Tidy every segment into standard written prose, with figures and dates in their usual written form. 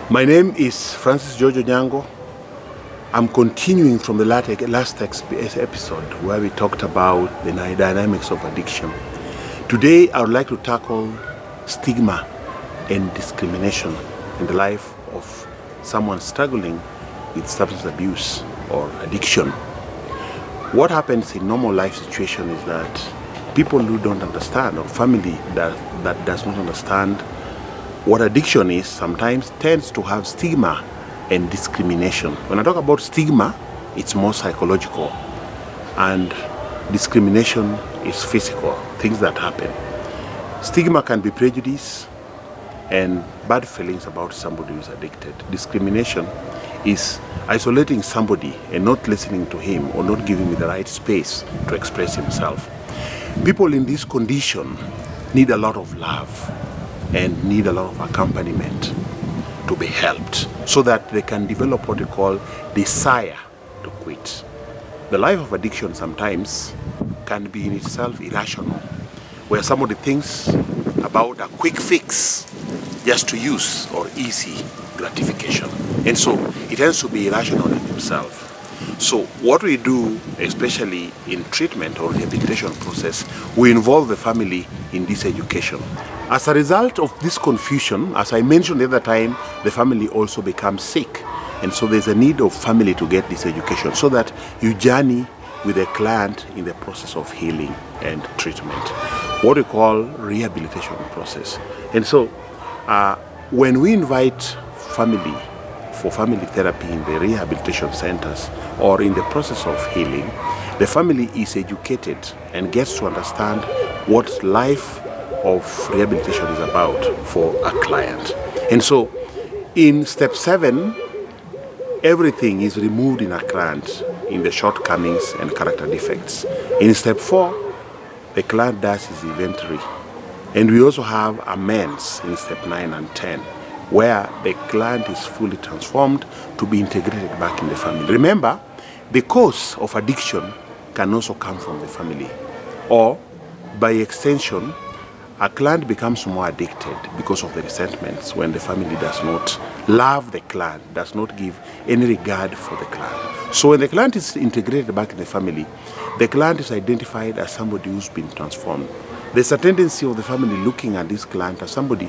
My name is Francis Jojo Nyango. I'm continuing from the last episode where we talked about the dynamics of addiction. Today, I would like to tackle stigma and discrimination in the life of someone struggling with substance abuse or addiction. What happens in normal life situation is that people who don't understand, or family that does not understand what addiction is, sometimes tends to have stigma and discrimination. When I talk about stigma, it's more psychological, and discrimination is physical, things that happen. Stigma can be prejudice and bad feelings about somebody who is addicted. Discrimination is isolating somebody and not listening to him or not giving him the right space to express himself. People in this condition need a lot of love and need a lot of accompaniment to be helped so that they can develop what we call desire to quit. The life of addiction sometimes can be in itself irrational, where somebody thinks about a quick fix just to use or easy gratification. And so it tends to be irrational in himself. So what we do, especially in treatment or rehabilitation process, we involve the family in this education. As a result of this confusion, as I mentioned the other time, the family also becomes sick. And so there's a need of family to get this education so that you journey with a client in the process of healing and treatment, what we call rehabilitation process. And so when we invite family for family therapy in the rehabilitation centers or in the process of healing, the family is educated and gets to understand what life of rehabilitation is about for a client. And so in step 7, everything is removed in a client in the shortcomings and character defects. In step 4, the client does his inventory. And we also have amends in step 9 and 10, where the client is fully transformed to be integrated back in the family. Remember, the cause of addiction can also come from the family, or by extension, a client becomes more addicted because of the resentments when the family does not love the client, does not give any regard for the client. So when the client is integrated back in the family, the client is identified as somebody who's been transformed. There's a tendency of the family looking at this client as somebody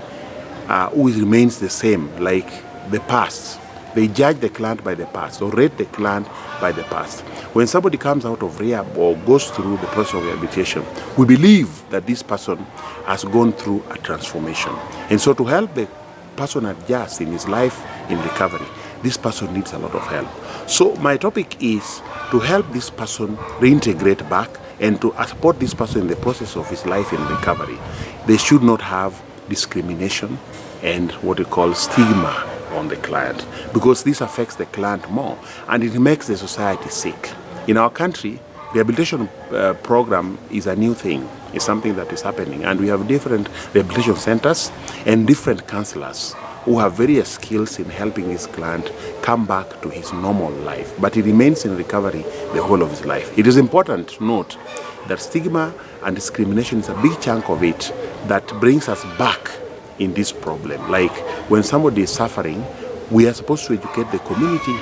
who remains the same, like the past. They judge the client by the past or rate the client by the past. When somebody comes out of rehab or goes through the process of rehabilitation, we believe that this person has gone through a transformation. And so to help the person adjust in his life in recovery, this person needs a lot of help. So my topic is to help this person reintegrate back and to support this person in the process of his life in recovery. They should not have discrimination and what we call stigma on the client, because this affects the client more and it makes the society sick. In our country, rehabilitation program is a new thing. It's something that is happening, and we have different rehabilitation centers and different counselors who have various skills in helping this client come back to his normal life, but he remains in recovery the whole of his life. It is important to note that stigma and discrimination is a big chunk of it that brings us back in this problem. Like when somebody is suffering, we are supposed to educate the community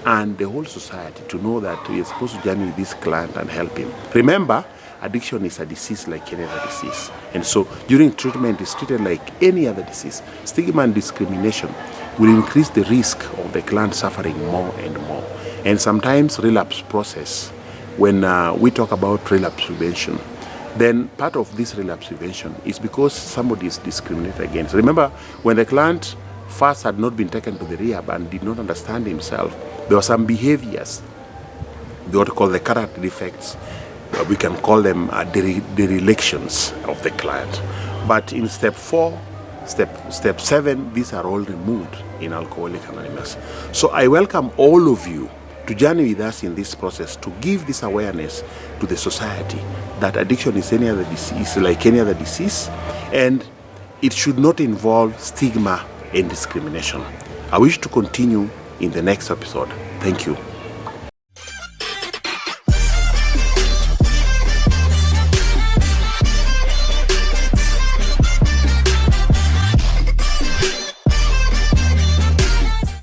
and the whole society to know that we are supposed to journey with this client and help him. Remember, addiction is a disease like any other disease. And so during treatment, it's treated like any other disease. Stigma and discrimination will increase the risk of the client suffering more and more. And sometimes relapse process, when we talk about relapse prevention, then part of this relapse prevention is because somebody is discriminated against. Remember, when the client first had not been taken to the rehab and did not understand himself, there were some behaviors, what we call the character defects. We can call them derelictions of the client. But in step 4, step 7, these are all removed in Alcoholics Anonymous. So I welcome all of you to journey with us in this process to give this awareness to the society that addiction is any other disease, like any other disease, and it should not involve stigma and discrimination. I wish to continue in the next episode. Thank you.